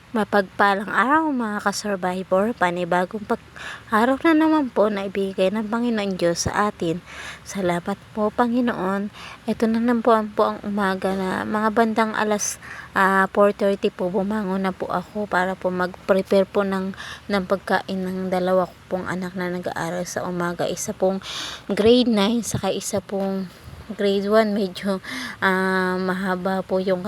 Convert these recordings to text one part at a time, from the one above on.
Mapagpalang araw mga ka-survivor, panibagong araw na naman po na ibigay ng Panginoon Diyos sa atin. Salamat po Panginoon. Ito na naman po ang umaga na mga bandang alas 4:30 po bumangon na po ako para po mag-prepare po ng pagkain ng dalawa ko pong anak na nag-aaral sa umaga. Isa pong grade 9 saka isa pong grade 1. Medyo mahaba po yung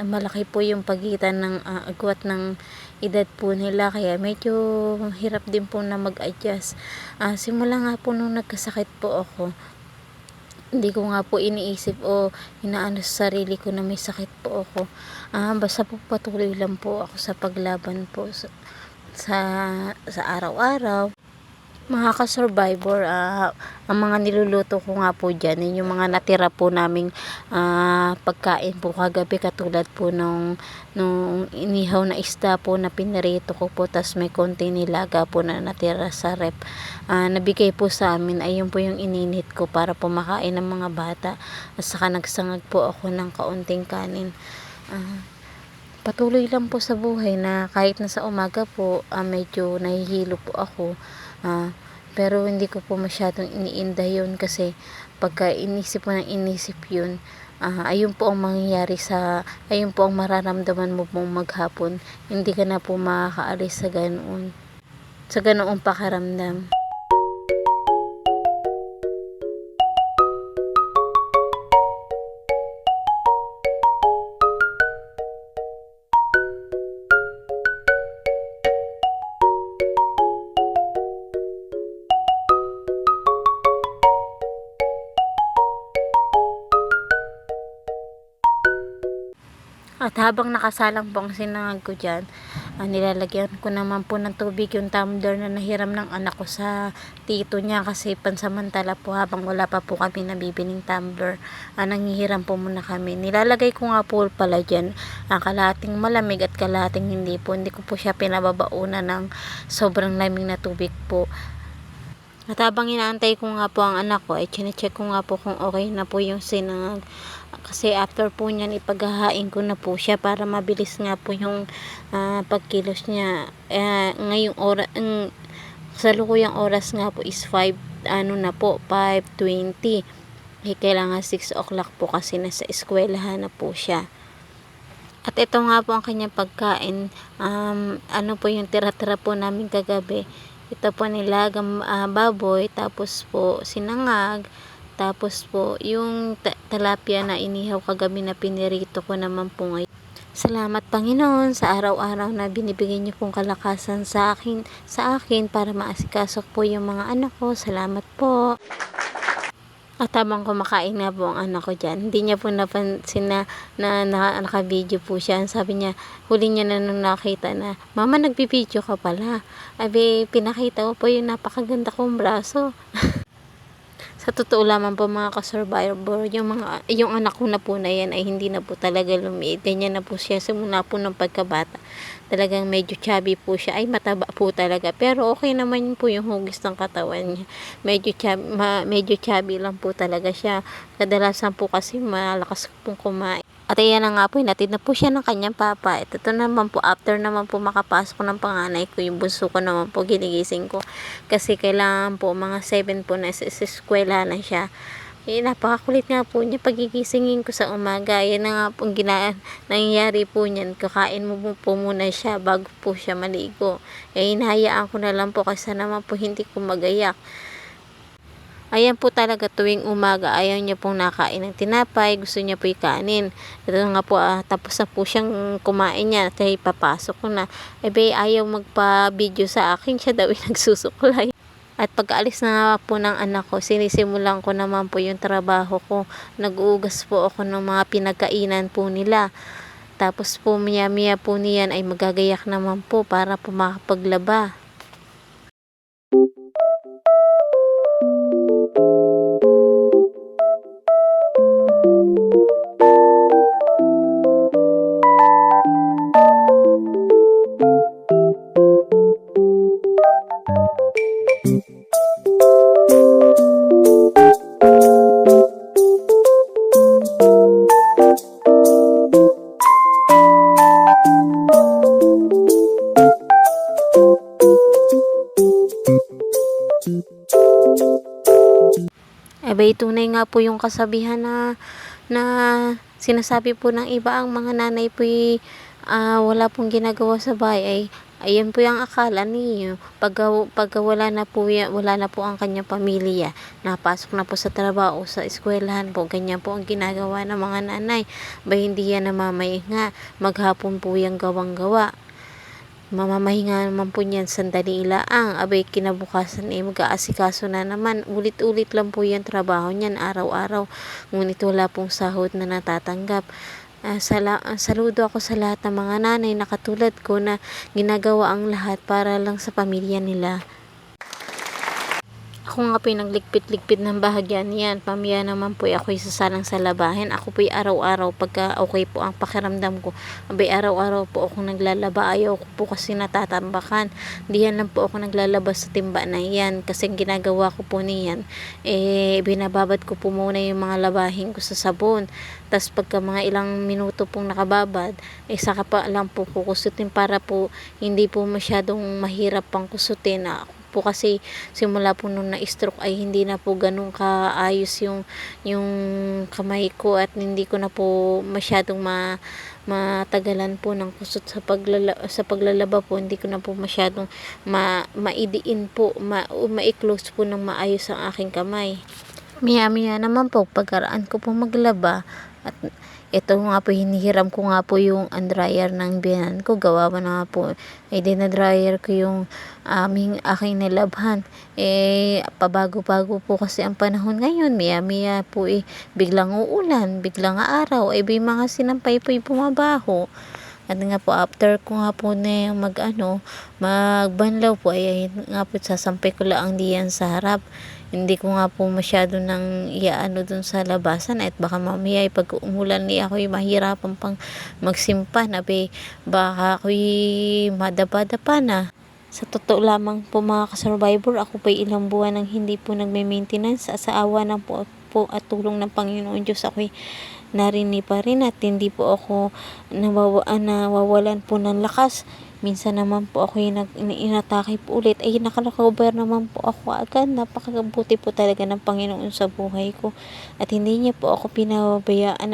malaki po yung pagitan ng agwat ng edad po nila, kaya medyo hirap din po na mag-adjust. Simula nga po nung nagkasakit po ako, hindi ko nga po iniisip o inaano sa sarili ko na may sakit po ako. Basta po patuloy lang po ako sa paglaban po sa araw-araw. Mga ka-survivor, ang mga niluluto ko nga po dyan, yung mga natira po naming pagkain po kagabi, katulad po nung inihaw na isda po na pinarito ko po, tas may konti nilaga po na natira sa rep. Nabigay po sa amin, ayun po yung ininit ko para po makain ng mga bata, at saka nagsangag po ako ng kaunting kanin. Patuloy lang po sa buhay na kahit na sa umaga po medyo nahihilo po ako. Pero hindi ko po masyadong iniinda yun, kasi pagka inisip mo ng inisip yun, ayun po ang mangyayari ayun po ang mararamdaman mo pong maghapon. Hindi ka na po makakaalis sa ganoong pakiramdam. At habang nakasalang po ang sinangag ko dyan, nilalagyan ko naman po ng tubig yung tumbler na nahiram ng anak ko sa tito niya, kasi pansamantala po habang wala pa po kami nabibining tumbler, nanghihiram po muna kami. Nilalagay ko nga po pala dyan kalahating malamig at kalahating hindi ko po siya pinababaunan ng sobrang lamig na tubig po. At habang inaantay ko nga po ang anak ko, ay chinecheck ko nga po kung okay na po yung sinangag. Kasi after po niyan, ipaghahain ko na po siya para mabilis nga po yung pagkilos niya. Ngayong salukuyang oras nga po is 5:20. Kailangan 6 o'clock po kasi nasa eskwelahan na po siya. At ito nga po ang kanyang pagkain. Ano po yung tira-tira po namin kagabi. Ito po nilagang baboy, tapos po sinangag, tapos po yung tilapia na inihaw kagabi na pinirito ko naman po ngayon. Salamat Panginoon sa araw-araw na binibigay niyo pong kalakasan sa akin para maasikaso po yung mga anak ko. Salamat po. At habang kumakain na po ang anak ko dyan, hindi niya po napansin na naka-video po siya. Sabi niya, huli niya na nung nakita na, "Mama, nagbibideo ka pala." Abi, pinakita ko po yung napakaganda kong braso. Sa totoo lamang po mga ka-survivor, yung anak ko na po na yan ay hindi na po talaga lumiit. Ganyan na po siya simula po ng pagkabata. Talagang medyo chubby po siya. Ay, mataba po talaga. Pero okay naman po yung hugis ng katawan niya. Medyo chubby lang po talaga siya. Kadalasan po kasi malakas pong kumain. At ayan na nga po, hinatid na po siya ng kanyang papa. Ito naman po, after naman po makapasok ng panganay ko, yung bunso ko naman po, ginigising ko. Kasi kailangan po, mga 7 po na sa eskwela na siya. Napakakulit nga po niya pagigisingin ko sa umaga. Yan na nga po nangyayari po niyan. Kakain mo po muna siya bago po siya maligo. Hinahayaan ko na lang po kasi naman po hindi ko magayak. Ayan po talaga, tuwing umaga ayaw niya pong nakain ng tinapay, gusto niya po ikanin. Ito nga po, tapos na po siyang kumain niya, at papasok ko na. Ayaw magpa-video sa akin, siya daw nagsusuklay. At pag-aalis na nga po ng anak ko, sinisimulan ko naman po yung trabaho ko. Nag-uugas po ako ng mga pinagkainan po nila. Tapos po miya po niyan ay magagayak naman po para po makapaglaba. Abay, tunay nga po yung kasabihan na sinasabi po ng iba, ang mga nanay po'y wala pong ginagawa sa bahay, ay ayan po yung akala niyo. Pagka wala na po ang kanyang pamilya, napasok na po sa trabaho, sa eskwelahan po, ganyan po ang ginagawa ng mga nanay. Ba, hindi yan namamahinga, maghapon po yung gawang-gawa. Mamamahinga naman po niyan sandali ilaang, abay kinabukasan mag-aasikaso na naman, ulit-ulit lang po yung trabaho niyan araw-araw, ngunit wala pong sahod na natatanggap. Saludo ako sa lahat ng mga nanay na katulad ko na ginagawa ang lahat para lang sa pamilya nila. Ako nga po'y nagligpit-ligpit ng bahagyan niyan. Pamilya naman po'y ako'y sasalang sa labahin. Ako po'y araw-araw pagka okay po ang pakiramdam ko. Abay, araw-araw po ako naglalaba. Ayaw ko po kasi natatambakan. Diyan lang po ako naglalabas sa timba na yan. Kasi ginagawa ko po niyan, binababad ko po muna yung mga labahin ko sa sabon. Tas pagka mga ilang minuto pong nakababad, saka pa lang po kukusutin para po hindi po masyadong mahirap pang kusutin. Po kasi simula po nung na-stroke ay hindi na po ganun kaayos yung kamay ko, at hindi ko na po masyadong matagalan po ng kusot sa paglalaba po. Hindi ko na po masyadong maidiin po, ma-close po ng maayos ang aking kamay. Maya naman po pagkaraan ko po maglaba, at ito nga po, hinihiram ko nga po yung dryer ng biyanan ko. Gawa mo na nga po, dinadryer ko yung aking nilabhan. Pabago-bago po kasi ang panahon ngayon. Maya po biglang uulan, biglang araw, may mga sinampay po bumabaho. At nga po, after ko nga po na magbanlaw po, nga po sasampay ko lang diyan sa harap. Hindi ko nga po masyado nang iaano dun sa labasan, at baka mamaya pag umulan ako'y mahirapan pang magsimpan. Baka ako'y madapa-dapa na. Sa totoo lamang po mga ka-survivor, ako po ilang buwan nang hindi po nagme-maintenance. Sa awa ng po at tulong ng Panginoon Diyos, ako'y narini pa rin at hindi po ako nawawalan po ng lakas. Minsan naman po ako inatake po ulit, nakarecover naman po ako agad. Napakabuti po talaga ng Panginoon sa buhay ko, at hindi niya po ako pinababayaan.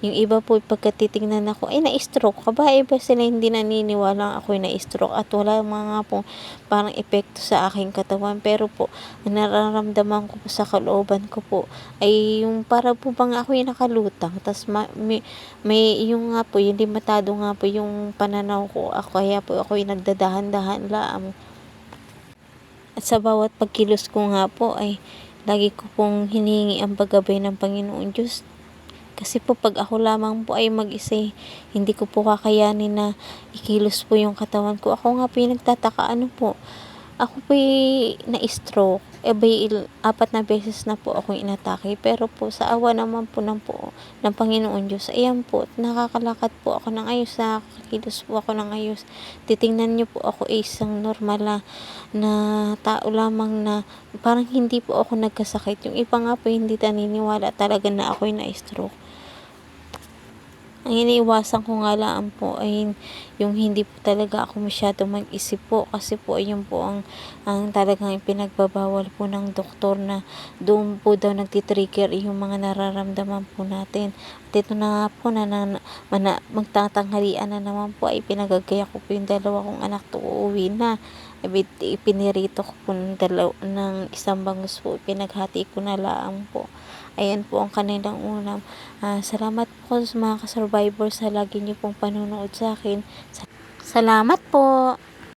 Yung iba po pagkatitingnan ako, na-stroke ka ba? Iba sila hindi naniniwala ako'y na-stroke, at wala mga po parang epekto sa aking katawan. Pero po, nararamdaman ko po sa kalooban ko po ay yung para po bang ako'y nakalutang. Tas may yung nga po, yung limitado nga po yung pananaw ko. Kaya po ako'y nagdadahan-dahan lang. At sa bawat pagkilos ko nga po ay lagi ko pong hinihingi ang paggabay ng Panginoon Diyos. Kasi po pag ako lamang po ay mag-isa, hindi ko po kakayanin na ikilos po yung katawan ko. Ako nga po yung nagtataka, ako po na-stroke. 4 na beses na po ako inatake. Pero po sa awa naman po ng Panginoon Diyos, ayan po, nakakalakad po ako ng ayos, nakakakilos po ako ng ayos. Titingnan niyo po ako isang normal na tao lamang, na parang hindi po ako nagkasakit. Yung iba nga po hindi naniniwala talaga na ako'y na-stroke. Ang iniiwasan ko nga lang po ay yung hindi po talaga ako masyado mag-isip po, kasi po ayun po ang talagang pinagbabawal po ng doktor, na doon po daw nagtitrigger yung mga nararamdaman po natin. At ito na nga po magtatanghalian na naman po, ay pinagagaya ko po yung 2 kong anak to uuwi na. Ipinirito ko po ng isang bangus po, pinaghati ko na lang po. Ayan po ang kanilang unam. Salamat po sa mga ka-survivor sa lagi niyo pong panunood sa akin. Salamat po.